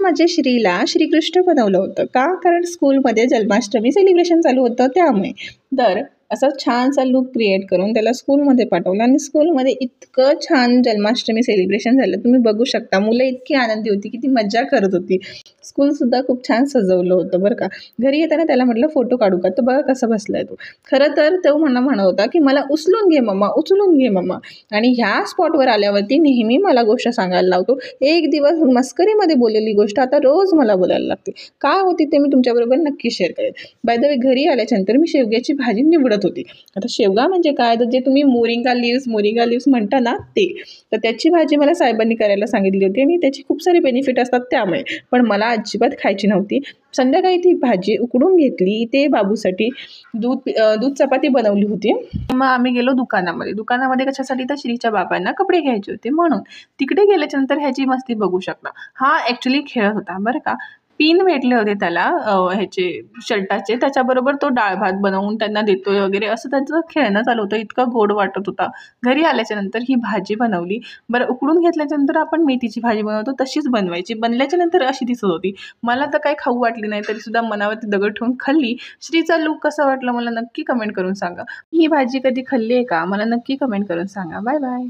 माझ्या श्रीला श्रीकृष्ण बनवलं होतं. का? कारण स्कूलमध्ये जन्माष्टमी सेलिब्रेशन चालू होतं त्यामुळे. तर असं छानसा लूक क्रिएट करून त्याला स्कूलमध्ये पाठवलं आणि स्कूलमध्ये इतकं छान जन्माष्टमी सेलिब्रेशन झालं. तुम्ही बघू शकता, मुलं इतकी आनंदी होती की ती मज्जा करत होती. स्कूलसुद्धा खूप छान सजवलं होतं बरं का. घरी येताना त्याला म्हटलं फोटो काढू का, तर बघा कसा बसलाय तो. खरं तर तो म्हणत होता की मला उचलून घे मम्मा, उचलून घे मम्मा. आणि ह्या स्पॉटवर आल्यावरती नेहमी मला गोष्ट सांगायला लावतो. एक दिवस मस्करीमध्ये बोललेली गोष्ट आता रोज मला बोलायला लागते. काय होती ते मी तुमच्याबरोबर नक्की शेअर करेन. बाय द वे, घरी आल्याच्यानंतर मी शेवग्याची भाजी निवडत होती. आता शेवगा म्हणजे काय, तर जे तुम्ही मोरिंगा लिव्स म्हणता ना ते. तर त्याची भाजी मला साहेबांनी करायला सांगितली होती आणि त्याची खूप सारे बेनिफिट असतात त्यामुळे. पण मला अजिबात खायची नव्हती. संध्याकाळी ती भाजी उकडून घेतली. ते बाबूसाठी दूध चपाती बनवली होती. मग आम्ही गेलो दुकानामध्ये कशासाठी, तर श्रीच्या बाबांना कपडे घ्यायचे होते म्हणून. तिकडे गेल्याच्या नंतर ह्याची मस्ती बघू शकता. हा ॲक्च्युली खेळत होता बरं का. पिन भेटले होते त्याला ह्याचे शर्टाचे, त्याच्याबरोबर तो डाळ भात बनवून त्यांना देतोय वगैरे असं त्यांचं खेळणं चालू होतं. इतकं गोड वाटत होता. घरी आल्याच्या नंतर ही भाजी बनवली. बरं, उकडून घेतल्याच्या नंतर आपण मेथीची भाजी बनवतो तशीच बनवायची. बनल्याच्या नंतर अशी दिसत होती. मला तर काही खाऊ वाटली नाही, तरीसुद्धा मनावरती दगड ठेवून खाल्ली. श्रीचा लूक कसा वाटला मला नक्की कमेंट करून सांगा. ही भाजी कधी खाल्ली आहे का, मला नक्की कमेंट करून सांगा. Bye bye.